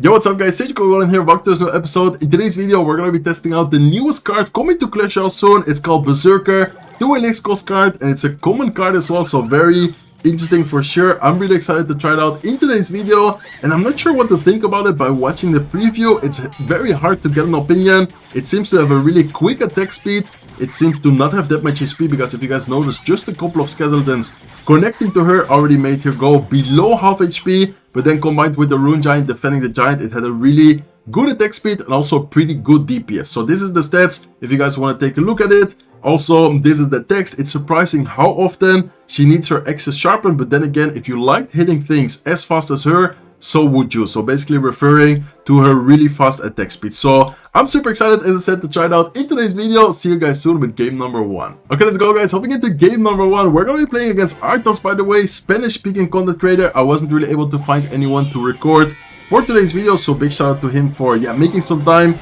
Yo, what's up guys, Goblin here, back to this new episode. In today's video, we're going to be testing out the newest card coming to Clash Royale soon. It's called Berserker, 2 elixir cost card, and it's a common card as well, so very interesting for sure. I'm really excited to try it out in today's video, and I'm not sure what to think about it by watching the preview. It's very hard to get an opinion. It seems to have a really quick attack speed. It seems to not have that much HP, because if you guys notice, just a couple of skeletons connecting to her already made her go below half HP, but then combined with the Rune Giant defending the Giant, it had a really good attack speed and also pretty good DPS. So this is the stats, if you guys want to take a look at it. Also, this is the text. It's surprising how often she needs her axes sharpened, but then again, if you liked hitting things as fast as her, so would you. So basically referring to her really fast attack speed. So I'm super excited, as I said, to try it out in today's video. See you guys soon with game number 1. Okay, let's go guys. Hopping into game number 1. We're going to be playing against Arthas, by the way, Spanish speaking content creator. I wasn't really able to find anyone to record for today's video, so big shout out to him for making some time.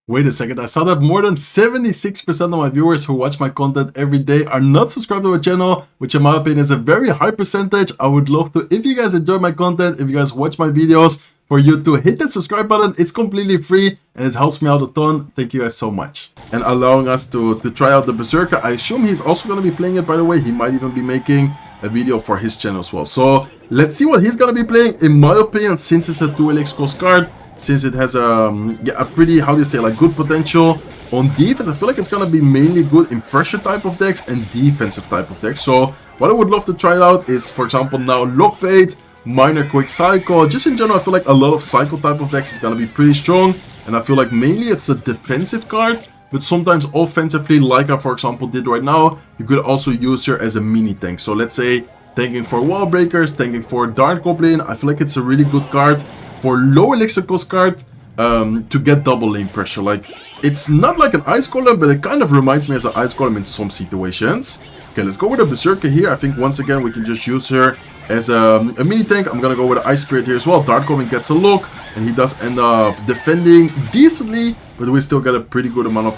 Wait a second, I saw that more than 76% of my viewers who watch my content every day are not subscribed to my channel, which in my opinion is a very high percentage. I would love to, if you guys enjoy my content, if you guys watch my videos, for you to hit that subscribe button. It's completely free and it helps me out a ton. Thank you guys so much. And allowing us to try out the Berserker. I assume he's also going to be playing it, by the way. He might even be making a video for his channel as well. So let's see what he's going to be playing. In my opinion, since it's a 2 elixir cost card, since it has a pretty, how do you say, like good potential on defense, I feel like it's going to be mainly good in pressure type of decks and defensive type of decks. So what I would love to try out is, for example, now Lockbait, Minor Quick Cycle. Just in general, I feel like a lot of cycle type of decks is going to be pretty strong. And I feel like mainly it's a defensive card, but sometimes offensively, like I, for example, did right now, you could also use her as a mini tank. So let's say tanking for wall breakers, tanking for Dart Goblin. I feel like it's a really good card for low elixir cost card to get double lane pressure. Like, it's not like an Ice Golem, but it kind of reminds me as an Ice Golem in some situations. Okay, let's go with a Berserker here. I think once again we can just use her as a mini tank. I'm gonna go with an Ice Spirit here as well. Dart Goblin gets a look, and he does end up defending decently, but we still get a pretty good amount of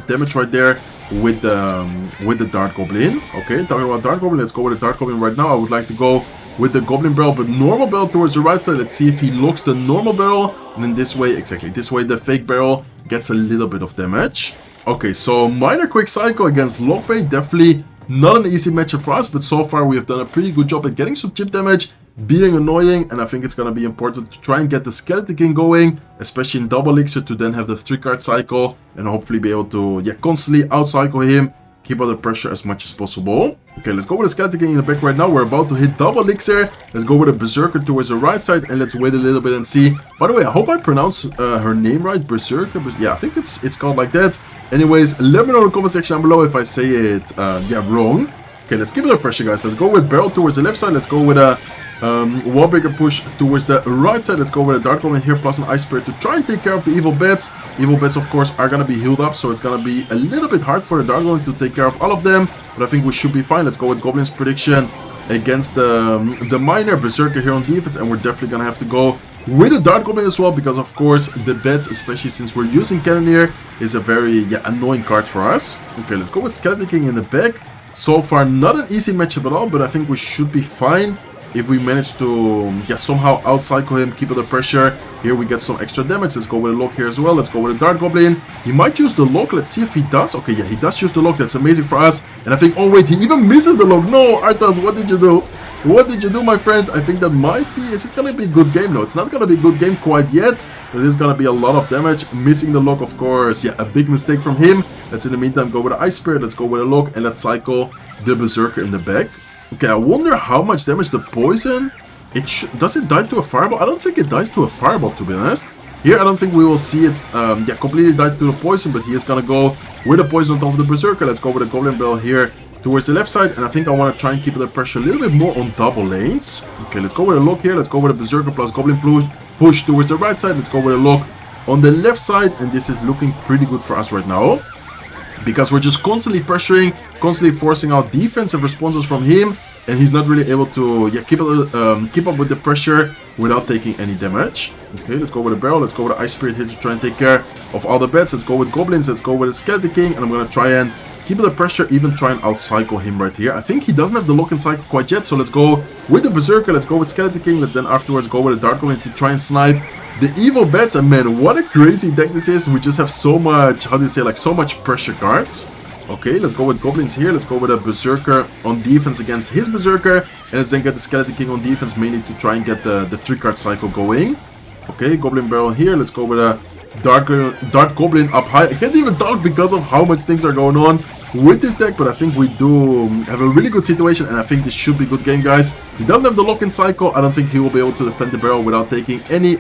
damage right there with the Dart Goblin. Okay, talking about Dart Goblin, let's go with the Dart Goblin right now. I would like to go with the Goblin barrel, but normal barrel towards the right side. Let's see if he looks the normal barrel, and then this way, exactly this way, the fake barrel gets a little bit of damage. Okay, so Minor Quick Cycle against Lockbait, definitely not an easy matchup for us, but so far we have done a pretty good job at getting some chip damage, being annoying, and I think it's going to be important to try and get the Skeleton King going, especially in double elixir, to then have the 3-card cycle and hopefully be able to constantly outcycle him, keep out the pressure as much as possible. Okay, let's go with the Skeleton King in the back right now. We're about to hit double elixir. Let's go with a Berserker towards the right side, and let's wait a little bit and see. By the way, I hope I pronounce her name right, Berserker. Yeah, I think it's called like that. Anyways, let me know in the comment section down below if I say it wrong. Okay, let's keep it up pressure, guys. Let's go with barrel towards the left side. Let's go with a wall breaker push towards the right side. Let's go with a Dart Goblin here plus an Ice Spirit to try and take care of the evil bats. Evil bats, of course, are gonna be healed up, so it's gonna be a little bit hard for the Dart Goblin to take care of all of them, but I think we should be fine. Let's go with Goblin's prediction against the Minor Berserker here on defense, and we're definitely gonna have to go with the Dart Goblin as well, because of course the bats, especially since we're using Cannoneer, is a very annoying card for us. Okay, let's go with Skeleton King in the back. So far, not an easy matchup at all, but I think we should be fine if we manage to somehow outcycle him, keep under pressure. Here we get some extra damage. Let's go with a lock here as well. Let's go with a Dart Goblin. He might use the lock. Let's see if he does. Okay, yeah, he does use the lock. That's amazing for us. And I think, oh wait, he even misses the lock. No, Arthas, what did you do? What did you do, my friend? I think that might be... Is it going to be a good game? No, it's not going to be a good game quite yet. But it is going to be a lot of damage. Missing the lock, of course. Yeah, a big mistake from him. Let's, in the meantime, go with an Ice Spirit. Let's go with a lock. And let's cycle the Berserker in the back. Okay, I wonder how much damage the poison... Does it die to a fireball? I don't think it dies to a fireball, to be honest. Here, I don't think we will see it completely die to the poison. But he is going to go with the poison on top of the Berserker. Let's go with a Goblin Barrel here towards the left side, and I think I want to try and keep the pressure a little bit more on double lanes. Okay, let's go with a lock here. Let's go with a Berserker plus Goblin push towards the right side. Let's go with a lock on the left side, and this is looking pretty good for us right now, because we're just constantly pressuring, constantly forcing out defensive responses from him, and he's not really able to keep up with the pressure without taking any damage. Okay, let's go with a barrel. Let's go with an Ice Spirit here to try and take care of all the bats. Let's go with Goblins. Let's go with a Skeleton King, and I'm going to try and keep the pressure, even try and out-cycle him right here. I think he doesn't have the lock and cycle quite yet, so let's go with the Berserker, let's go with Skeleton King, let's then afterwards go with the Dark Goblin to try and snipe the evil bats. And man, what a crazy deck this is. We just have so much, how do you say, like so much pressure cards. Okay, let's go with Goblins here. Let's go with a Berserker on defense against his Berserker. And let's then get the Skeleton King on defense, mainly to try and get the 3-card cycle going. Okay, Goblin Barrel here. Let's go with a Dark Goblin up high. I can't even talk because of how much things are going on with this deck, but I think we do have a really good situation, and I think this should be a good game, guys. He doesn't have the lock-in cycle. I don't think he will be able to defend the barrel without taking any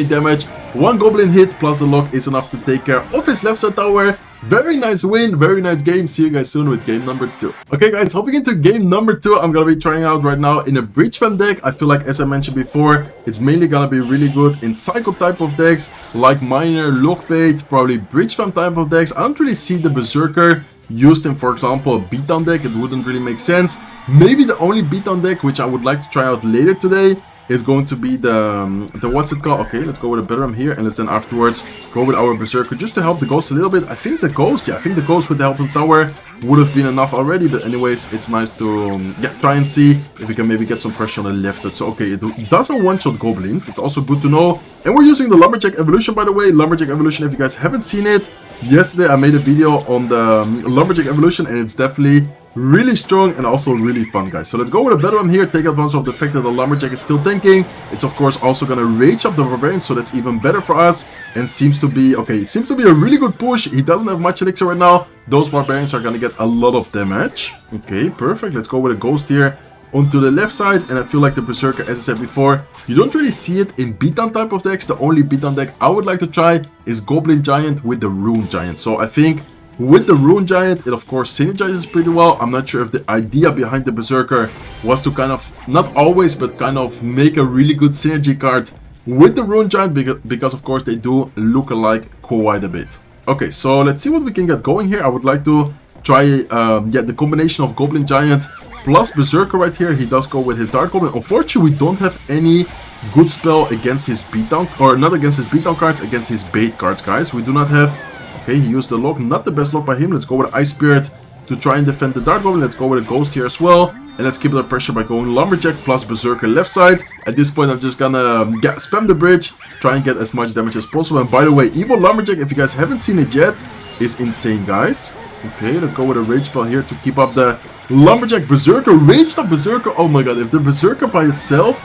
damage. One Goblin hit plus the lock is enough to take care of his left side tower. Very nice win, very nice game. See you guys soon with game number 2. Okay guys, hopping into game number 2, I'm gonna be trying out right now in a Breach Spam deck. I feel like, as I mentioned before, it's mainly gonna be really good in cycle type of decks, like Miner, Lockbait, probably Breach Spam type of decks. I don't really see the Berserker used in, for example, a beatdown deck. It wouldn't really make sense. Maybe the only beatdown deck which I would like to try out later today is going to be the what's it called? Okay, let's go with a Bedram here, and let's then afterwards go with our Berserker just to help the Ghost a little bit. I think the Ghost with the help of the tower would have been enough already, but anyways, it's nice to try and see if we can maybe get some pressure on the left side. So okay, it doesn't one-shot Goblins. That's also good to know. And we're using the Lumberjack Evolution, by the way. Lumberjack Evolution, if you guys haven't seen it, yesterday I made a video on the Lumberjack Evolution, and it's definitely really strong and also really fun, guys. So let's go with a Bedram here, take advantage of the fact that the Lumberjack is still tanking. It's of course also gonna rage up the Barbarian, so that's even better for us, and seems to be, okay, it seems to be a really good push. He doesn't have much elixir right now. Those Barbarians are gonna get a lot of damage. Okay, perfect. Let's go with a Ghost here onto the left side, and I feel like the Berserker, as I said before, you don't really see it in beatdown type of decks. The only beatdown deck I would like to try is Goblin Giant with the Rune Giant. So I think with the Rune Giant, it of course synergizes pretty well. I'm not sure if the idea behind the Berserker was to kind of, not always, but kind of make a really good synergy card with the Rune Giant, because of course they do look alike quite a bit. Okay, so let's see what we can get going here. I would like to try the combination of Goblin Giant plus Berserker right here. He does go with his Dark Goblin. Unfortunately, we don't have any good spell against his beatdown, or not against his beatdown cards, against his bait cards, guys. We do not have. Okay, he used the lock, not the best lock by him. Let's go with Ice Spirit to try and defend the Dark Goblin. Let's go with a Ghost here as well. And let's keep the pressure by going Lumberjack plus Berserker left side. At this point, I'm just gonna spam the bridge, try and get as much damage as possible. And by the way, Evil Lumberjack, if you guys haven't seen it yet, is insane, guys. Okay, let's go with a Rage Spell here to keep up the Lumberjack. Berserker, Raged up Berserker. Oh my god, if the Berserker by itself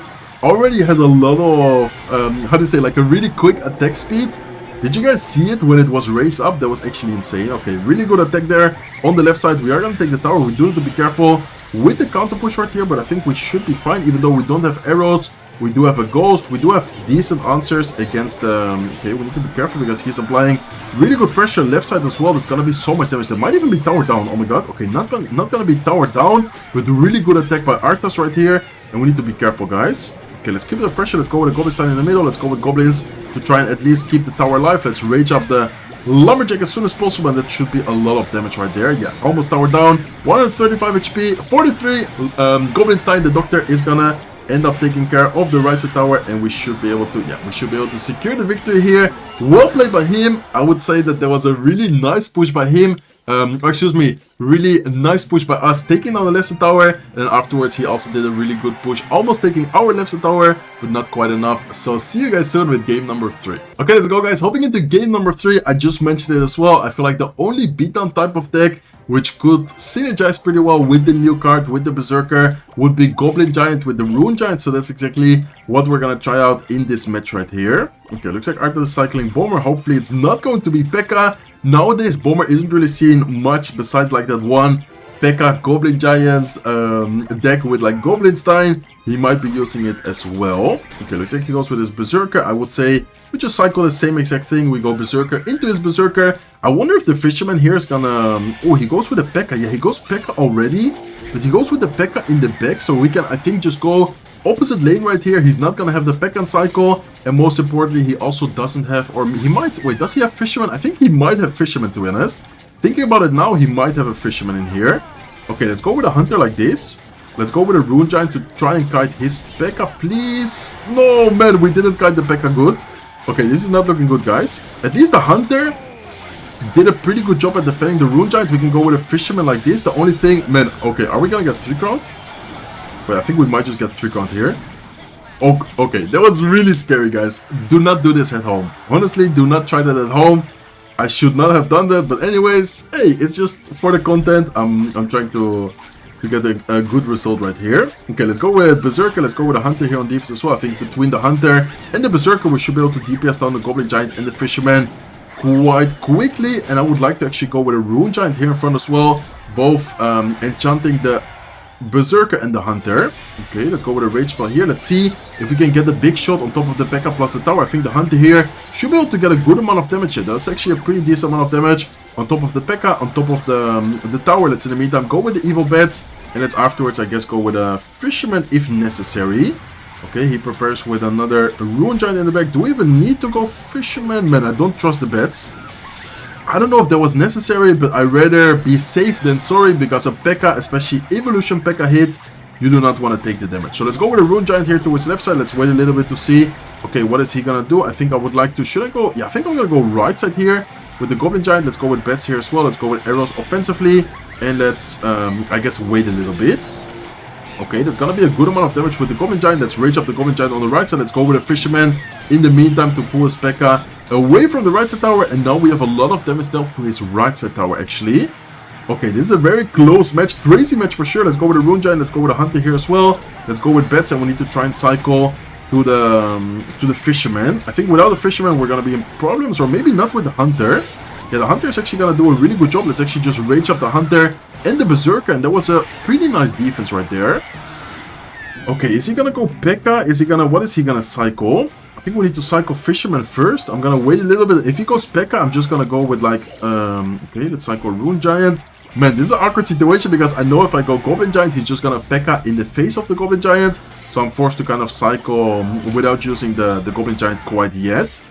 already has a lot of, how do you say, like a really quick attack speed. Did you guys see it when it was raised up? That was actually insane. Okay, really good attack there. On the left side, we are going to take the tower. We do need to be careful with the counter push right here, but I think we should be fine, even though we don't have arrows. We do have a Ghost. We do have decent answers against the... okay, we need to be careful because he's applying really good pressure left side as well. There's going to be so much damage. There might even be tower down. Oh my god. Okay, not going to be tower down, but really good attack by Arthas right here. And we need to be careful, guys. Okay, let's keep the pressure. Let's go with the Goblin Stein in the middle. Let's go with Goblins to try and at least keep the tower alive. Let's rage up the Lumberjack as soon as possible, and that should be a lot of damage right there. Yeah, almost tower down. 135 HP, 43. Goblin Stein, the Doctor, is gonna end up taking care of the right side tower, and we should be able to, secure the victory here. Well played by him. I would say that there was a really nice push by him. Really nice push by us, taking down the left side tower, and then afterwards he also did a really good push, almost taking our left side tower, but not quite enough. So see you guys soon with game number 3. Okay, let's go, guys. Hopping into game number 3, I just mentioned it as well. I feel like the only beatdown type of deck which could synergize pretty well with the new card, with the Berserker, would be Goblin Giant with the Rune Giant. So that's exactly what we're gonna try out in this match right here. Okay, looks like Arthas is cycling Bomber. Hopefully it's not going to be P.E.K.K.A. Nowadays, Bomber isn't really seen much besides like that one P.E.K.K.A. Goblin Giant deck with like Goblin Stein. He might be using it as well. Okay, looks like he goes with his Berserker. I would say we just cycle the same exact thing. We go Berserker into his Berserker. I wonder if the Fisherman here is gonna... oh, he goes with a P.E.K.K.A. Yeah, he goes P.E.K.K.A. already. But he goes with the P.E.K.K.A. in the back. So we can, I think, just go opposite lane right here. He's not gonna have the P.E.K.K.A. cycle. And most importantly, he also doesn't have... or he might... wait, does he have Fisherman? I think he might have Fisherman, to be honest. Thinking about it now, he might have a Fisherman in here. Okay, let's go with a Hunter like this. Let's go with a Rune Giant to try and kite his P.E.K.K.A. please. No, man, we didn't kite the P.E.K.K.A. good. Okay, this is not looking good, guys. At least the Hunter did a pretty good job at defending the Rune Giant. We can go with a Fisherman like this. The only thing, man, okay, are we gonna get 3 count? Wait, I think we might just get 3 count here. Oh, okay, that was really scary, guys. Do not do this at home. Honestly, do not try that at home. I should not have done that, but anyways, hey, it's just for the content. I'm trying to get a good result right here. Okay, let's go with Berserker. Let's go with a Hunter here on defense as well. I think between the Hunter and the Berserker, we should be able to DPS down the Goblin Giant and the Fisherman quite quickly. And I would like to actually go with a Rune Giant here in front as well, both enchanting the Berserker and the Hunter. Okay, let's go with a Rage Spell here. Let's see if we can get the big shot on top of the P.E.K.K.A. plus the tower. I think the Hunter here should be able to get a good amount of damage here. That's actually a pretty decent amount of damage on top of the P.E.K.K.A., on top of the tower. Let's in the meantime go with the Evil Bats, and let's afterwards, I guess, go with a Fisherman if necessary. Okay, he prepares with another Rune Giant in the back. Do we even need to go Fisherman? Man, I don't trust the bats. I don't know if that was necessary, but I'd rather be safe than sorry, because a P.E.K.K.A., especially Evolution P.E.K.K.A. hit, you do not want to take the damage. So let's go with a Rune Giant here to his left side. Let's wait a little bit to see. Okay, what is he gonna do? I think I would like to... Should I go... Yeah, I think I'm gonna go right side here with the Goblin Giant. Let's go with bats here as well. Let's go with arrows offensively. And let's, I guess, wait a little bit. Okay, that's gonna be a good amount of damage with the Goblin Giant. Let's rage up the Goblin Giant on the right side. Let's go with a Fisherman in the meantime to pull his P.E.K.K.A. away from the right side tower. And now we have a lot of damage dealt to his right side tower, actually. Okay, this is a very close match. Crazy match for sure. Let's go with a Rune Giant. Let's go with a Hunter here as well. Let's go with bats, and we need to try and cycle to the Fisherman. I think without the Fisherman, we're gonna be in problems, or maybe not with the Hunter. Yeah, the Hunter is actually gonna do a really good job. Let's actually just rage up the Hunter and the Berserker, and that was a pretty nice defense right there. Okay, is he gonna go P.E.K.K.A.? Is he gonna... What is he gonna cycle? I think we need to cycle Fisherman first. I'm gonna wait a little bit. If he goes P.E.K.K.A., I'm just gonna go with like... okay, let's cycle Rune Giant. Man, this is an awkward situation, because I know if I go Goblin Giant, he's just gonna P.E.K.K.A. in the face of the Goblin Giant. So I'm forced to kind of cycle without using the Goblin Giant quite yet.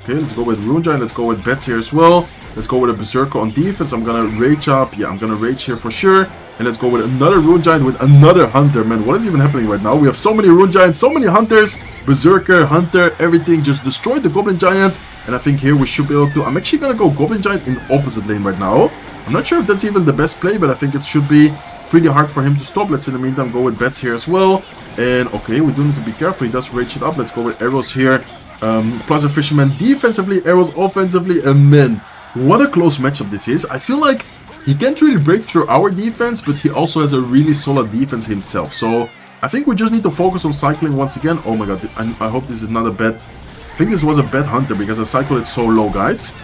Okay, let's go with Rune Giant. Let's go with bats here as well. Let's go with a Berserker on defense. I'm gonna rage up. Yeah, I'm gonna rage here for sure. And let's go with another Rune Giant with another Hunter. Man, what is even happening right now? We have so many Rune Giants, so many Hunters. Berserker, Hunter, everything just destroyed the Goblin Giant. And I think here we should be able to... I'm actually gonna go Goblin Giant in the opposite lane right now. I'm not sure if that's even the best play, but I think it should be pretty hard for him to stop. Let's in the meantime go with bats here as well. And okay, we do need to be careful. He does rage it up. Let's go with arrows here. Plus a Fisherman defensively, arrows offensively. And man, what a close matchup this is. I feel like he can't really break through our defense, but he also has a really solid defense himself. So I think we just need to focus on cycling once again. Oh my god, I hope this is not a bad... I think this was a bad Hunter, because I cycled it so low, guys.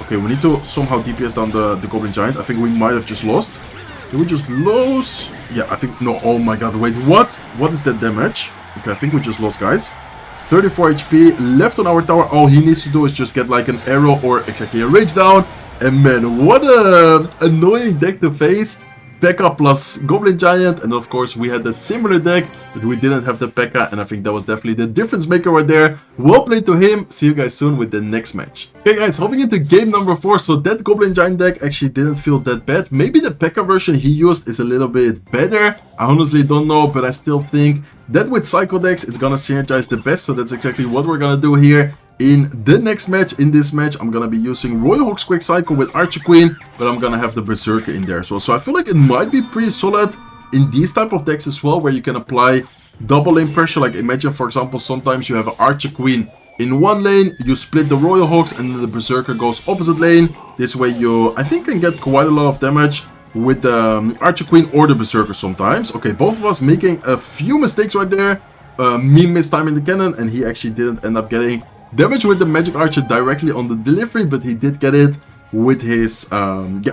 Okay, we need to somehow DPS down the Goblin Giant. I think we might have just lost. Did we just lose? Yeah, I think... No, oh my god, wait, what? What is that damage? Okay, I think we just lost, guys. 34 HP left on our tower. All he needs to do is just get like an arrow or exactly a rage down. And man, what a annoying deck to face. P.E.K.K.A. plus Goblin Giant, and of course we had a similar deck, but we didn't have the P.E.K.K.A. and I think that was definitely the difference maker right there. Well played to him. See you guys soon with the next match. Okay guys, hopping into game number 4. So that Goblin Giant deck actually didn't feel that bad. Maybe the P.E.K.K.A. version he used is a little bit better. I honestly don't know, but I still think that with Psycho decks it's gonna synergize the best. So that's exactly what we're gonna do here. In the next match, in this match, I'm gonna be using Royal Hogs Quick Cycle with Archer Queen, but I'm gonna have the Berserker in there as well. So I feel like it might be pretty solid in these type of decks as well, where you can apply double lane pressure. Like imagine, for example, sometimes you have an Archer Queen in one lane, you split the Royal Hogs, and then the Berserker goes opposite lane. This way you, I think, can get quite a lot of damage with the Archer Queen or the Berserker sometimes. Okay, both of us making a few mistakes right there. Me mistiming the cannon, and he actually didn't end up getting damage with the Magic Archer directly on the delivery, but he did get it with his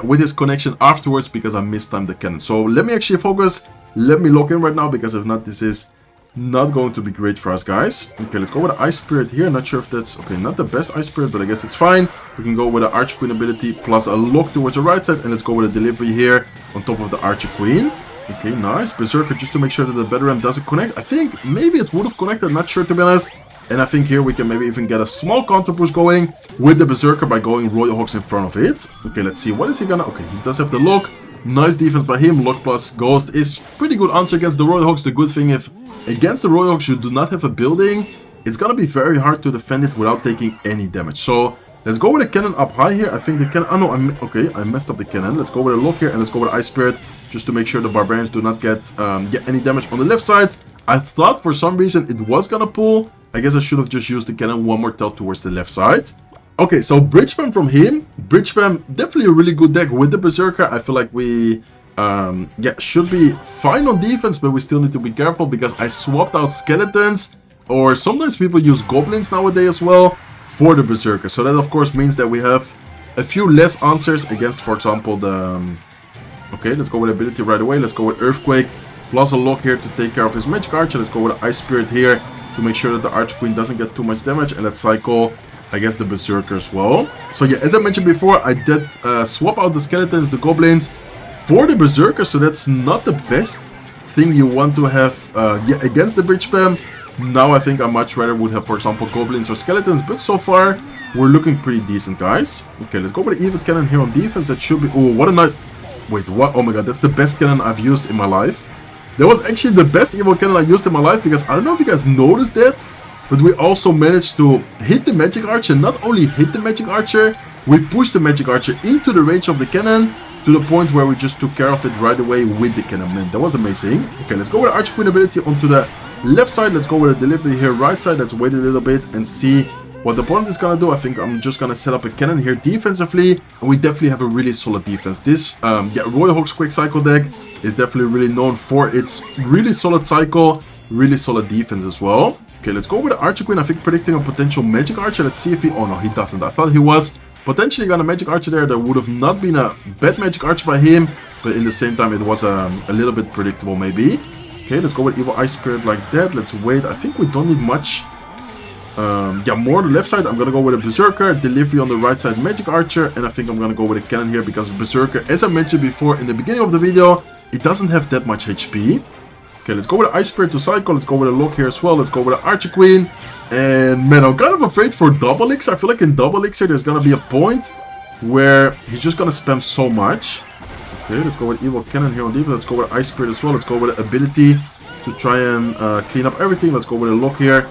with his connection afterwards, because I mistimed the cannon. So let me actually focus. Let me lock in right now, because if not, this is not going to be great for us, guys. Okay, let's go with the Ice Spirit here. Not sure if that's okay, not the best Ice Spirit, but I guess it's fine. We can go with the Archer Queen ability plus a lock towards the right side, and let's go with a delivery here on top of the Archer Queen. Okay, nice. Berserker just to make sure that the Battle Ram doesn't connect. I think maybe it would have connected, not sure to be honest. And I think here we can maybe even get a small counter push going with the Berserker by going Royal Hogs in front of it. Okay, let's see. What is he gonna... Okay, he does have the lock. Nice defense by him. Lock plus Ghost is pretty good answer against the Royal Hogs. The good thing, if against the Royal Hogs you do not have a building, it's gonna be very hard to defend it without taking any damage. So Let's go with a cannon up high here. I think the cannon... Oh, no, okay, I messed up the cannon. Let's go with a lock here, and let's go with Ice Spirit, just to make sure the barbarians do not get any damage on the left side. I thought for some reason it was gonna pull. I guess I should have just used the cannon one more tilt towards the left side. Okay, so Bridge Spam from him. Bridge Spam, definitely a really good deck with the Berserker. I feel like we... should be fine on defense, but we still need to be careful because I swapped out skeletons, or sometimes people use goblins nowadays as well, for the Berserker. So that of course means that we have a few less answers against, for example, the... okay, let's go with ability right away. Let's go with Earthquake, plus a lock here to take care of his Magic Archer. Let's go with Ice Spirit here to make sure that the Archer Queen doesn't get too much damage. And let's cycle, I guess, the Berserker as well. So yeah, as I mentioned before, I did swap out the skeletons, the goblins, for the Berserker. So that's not the best thing you want to have against the Bridge Spam. Now I think I much rather would have, for example, goblins or skeletons. But so far, we're looking pretty decent, guys. Okay, let's go with the Evil Cannon here on defense. That should be... oh, what a nice... wait, what? Oh my god, that's the best cannon I've used in my life. That was actually the best Evil Cannon I used in my life, because I don't know if you guys noticed that, but we also managed to hit the Magic Archer. Not only hit the Magic Archer, we pushed the Magic Archer into the range of the cannon, to the point where we just took care of it right away with the cannon. Man, that was amazing. Okay, let's go with the Archer Queen ability onto the left side. Let's go with a delivery here right side. Let's wait a little bit and see what the opponent is gonna do. I think I'm just gonna set up a cannon here defensively, and we definitely have a really solid defense. This Royal Hogs Quick Cycle deck is definitely really known for its really solid cycle, really solid defense as well. Okay, let's go with the Archer Queen. I think predicting a potential Magic Archer. Let's see if he... oh no, he doesn't. I thought he was potentially gonna Magic Archer there. There would have not been a bad Magic Archer by him, but in the same time it was a little bit predictable maybe. Okay, let's go with Evil Ice Spirit like that. Let's wait. I think we don't need much. More on the left side. I'm gonna go with a Berserker, delivery on the right side, Magic Archer, and I think I'm gonna go with a cannon here because Berserker, as I mentioned before in the beginning of the video, it doesn't have that much HP. Okay, let's go with the Ice Spirit to cycle. Let's go with a lock here as well. Let's go with the Archer Queen. And man, I'm kind of afraid for Double Elixir. I feel like in Double Elixir there's gonna be a point where he's just gonna spam so much. Okay, let's go with Evil Cannon here on defense. Let's go with Ice Spirit as well. Let's go with the ability to try and clean up everything. Let's go with a lock here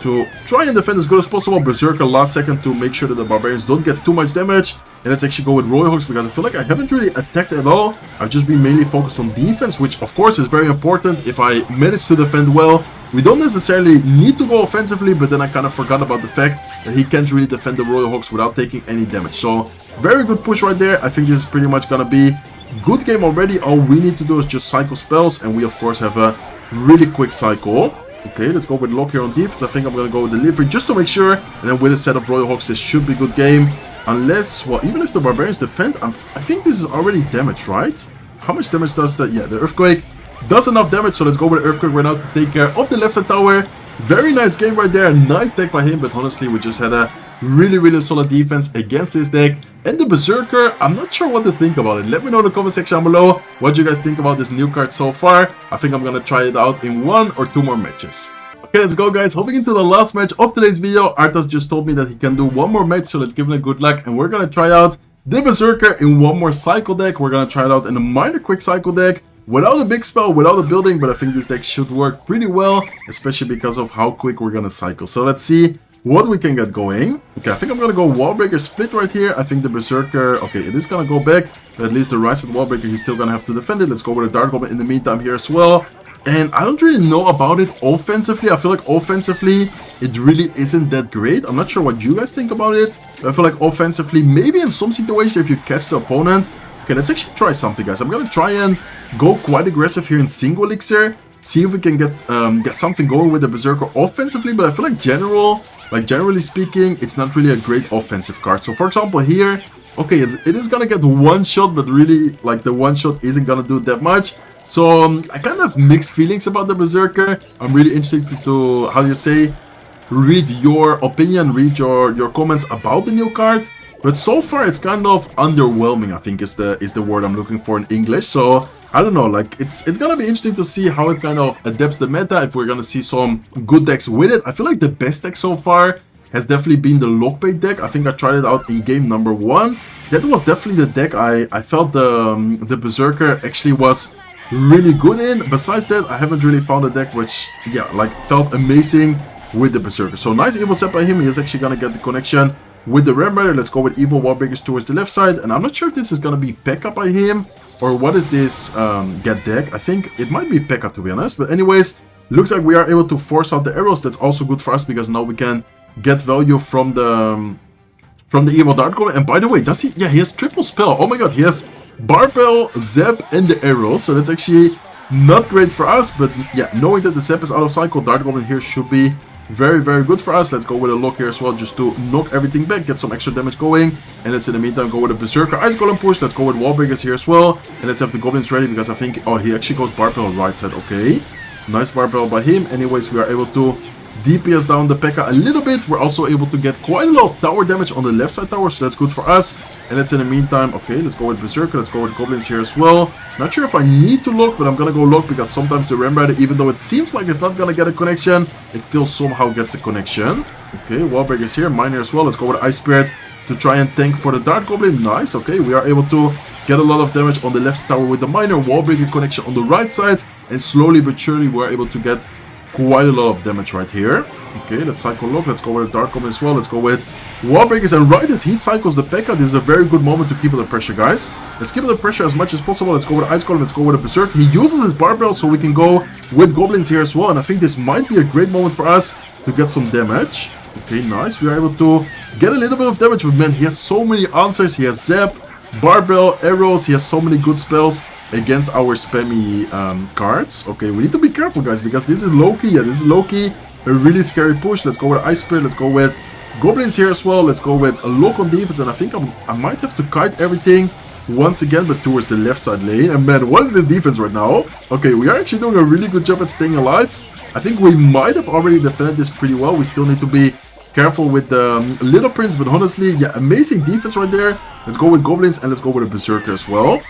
to try and defend as good as possible. Berserker last second to make sure that the barbarians don't get too much damage. And let's actually go with Royal Hogs because I feel like I haven't really attacked at all. I've just been mainly focused on defense, which of course is very important. If I manage to defend well, we don't necessarily need to go offensively, but then I kind of forgot about the fact that he can't really defend the Royal Hogs without taking any damage. So very good push right there. I think this is pretty much gonna be good game already. All we need to do is just cycle spells, and we of course have a really quick cycle. Okay, let's go with lock here on defense. I think I'm gonna go with delivery just to make sure, and then with a set of Royal Hogs, this should be a good game. Unless, well, even if the barbarians defend, I think this is already damage, right? How much damage does that? Yeah, the Earthquake does enough damage, so let's go with the Earthquake right now to take care of the left side tower. Very nice game right there. Nice deck by him, but honestly, we just had a really solid defense against this deck. And the Berserker, I'm not sure what to think about it. Let me know in the comment section down below what you guys think about this new card so far. I think I'm gonna try it out in 1 or 2 more matches. Okay, let's go, guys. Hopping into the last match of today's video. Arthas just told me that he can do 1 more match, so let's give him a good luck. And we're gonna try out the Berserker in 1 more cycle deck. We're gonna try it out in a minor quick cycle deck, without a big spell, without a building, but I think this deck should work pretty well, especially because of how quick we're gonna cycle. So let's see what we can get going. Okay, I think I'm gonna go Wallbreaker Split right here. I think the Berserker, okay, it is gonna go back, but at least the right side Wallbreaker, he's still gonna have to defend it. Let's go with a Dark Goblin in the meantime here as well. And I don't really know about it offensively. I feel like offensively, it really isn't that great. I'm not sure what you guys think about it, but I feel like offensively, maybe in some situations, if you catch the opponent. Okay, let's actually try something, guys. I'm gonna try and go quite aggressive here in single elixir. See if we can get something going with the Berserker offensively, but I feel like generally speaking, it's not really a great offensive card. So for example here, okay, it is gonna get 1 shot, but really, like, the 1 shot isn't gonna do that much. So I kind of have mixed feelings about the Berserker. I'm really interested to, how do you say, read your opinion, read your comments about the new card. But so far it's kind of underwhelming, I think is the word I'm looking for in English. So I don't know, like, it's gonna be interesting to see how it kind of adapts the meta, if we're gonna see some good decks with it. I feel like the best deck so far has definitely been the Lockbait deck. I think I tried it out in game number 1. That was definitely the deck I felt the Berserker actually was really good in. Besides that, I haven't really found a deck which, yeah, like, felt amazing with the Berserker. So nice evil set by him. He is actually gonna get the connection with the Ram Rider. Let's go with Evil Wall Breakers towards the left side. And I'm not sure if this is going to be P.E.K.K.A by him, or what is this get deck. I think it might be P.E.K.K.A to be honest. But anyways, looks like we are able to force out the arrows. That's also good for us because now we can get value from the Evil Dart Goblin. And by the way, does he? Yeah, he has triple spell. Oh my god, he has Barbell, Zap, and the arrows. So that's actually not great for us. But yeah, knowing that the Zap is out of cycle, Dart Goblin here should be very, very good for us. Let's go with a lock here as well, just to knock everything back, get some extra damage going. And let's in the meantime go with a Berserker Ice Golem push. Let's go with Wall Breakers here as well. And let's have the Goblins ready because I think, oh, he actually goes Barbell right side. Okay, nice Barbell by him. Anyways, we are able to DPS down the P.E.K.K.A a little bit. We're also able to get quite a lot of tower damage on the left side tower, so that's good for us. And let's in the meantime, okay, let's go with Berserker, let's go with Goblins here as well. Not sure if I need to lock, but I'm gonna go lock because sometimes the Ram Rider, even though it seems like it's not gonna get a connection, it still somehow gets a connection. Okay, Wall Breakers here, Miner as well. Let's go with Ice Spirit to try and tank for the Dart Goblin. Nice, okay, we are able to get a lot of damage on the left tower with the Miner, Wall Breaker connection on the right side, and slowly but surely we're able to get quite a lot of damage right here. Okay, let's cycle lock. Let's go with a Dark Goblin as well. Let's go with Wall Breakers. And right as he cycles the P.E.K.K.A, this is a very good moment to keep under pressure, guys. Let's keep under pressure as much as possible. Let's go with Ice Golem. Let's go with a Berserker. He uses his Barbell, so we can go with Goblins here as well. And I think this might be a great moment for us to get some damage. Okay, nice. We are able to get a little bit of damage. But man, he has so many answers. He has Zap, Barbell, arrows. He has so many good spells against our spammy cards. Okay, we need to be careful, guys, because this is low-key. Yeah, this is low-key a really scary push. Let's go with Ice Spirit. Let's go with Goblins here as well. Let's go with a lock on defense. And I think I might have to kite everything once again, but towards the left side lane. And man, what is this defense right now? Okay, we are actually doing a really good job at staying alive. I think we might have already defended this pretty well. We still need to be careful with the Little Prince, but honestly, yeah, amazing defense right there. Let's go with Goblins and let's go with a Berserker as well.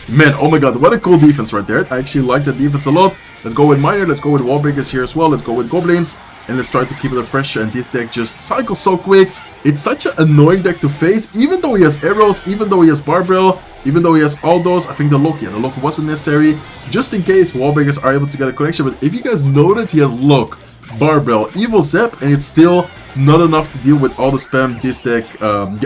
Man, oh my god, what a cool defense right there. I actually like that defense a lot. Let's go with Miner, let's go with Wall Breakers here as well. Let's go with Goblins, and let's try to keep the pressure. And this deck just cycles so quick. It's such an annoying deck to face, even though he has arrows, even though he has Barbell, even though he has all those. I think the lock, yeah, the lock wasn't necessary, just in case Wall Breakers are able to get a connection. But if you guys notice, he has lock, Barbell, Evil Zap, and it's still not enough to deal with all the spam this deck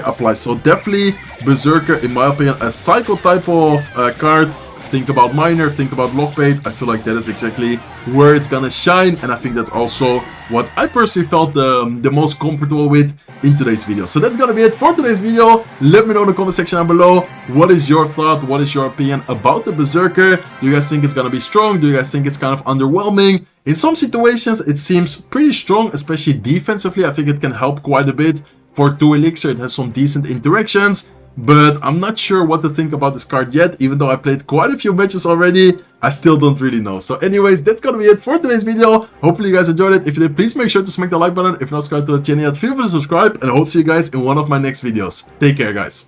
applies. So definitely Berserker, in my opinion, a cycle type of card. Think about Miner, think about Lockbait. I feel like that is exactly where it's gonna shine, and I think that's also what I personally felt the most comfortable with in today's video. So that's gonna be it for today's video. Let me know in the comment section down below, what is your thought, what is your opinion about the Berserker? Do you guys think it's gonna be strong? Do you guys think it's kind of underwhelming? In some situations, it seems pretty strong, especially defensively. I think it can help quite a bit. For 2 Elixir, it has some decent interactions. But I'm not sure what to think about this card yet. Even though I played quite a few matches already, I still don't really know. So anyways, that's gonna be it for today's video. Hopefully you guys enjoyed it. If you did, please make sure to smack the like button. If you're not subscribed to the channel yet, feel free to subscribe. And I will see you guys in one of my next videos. Take care, guys.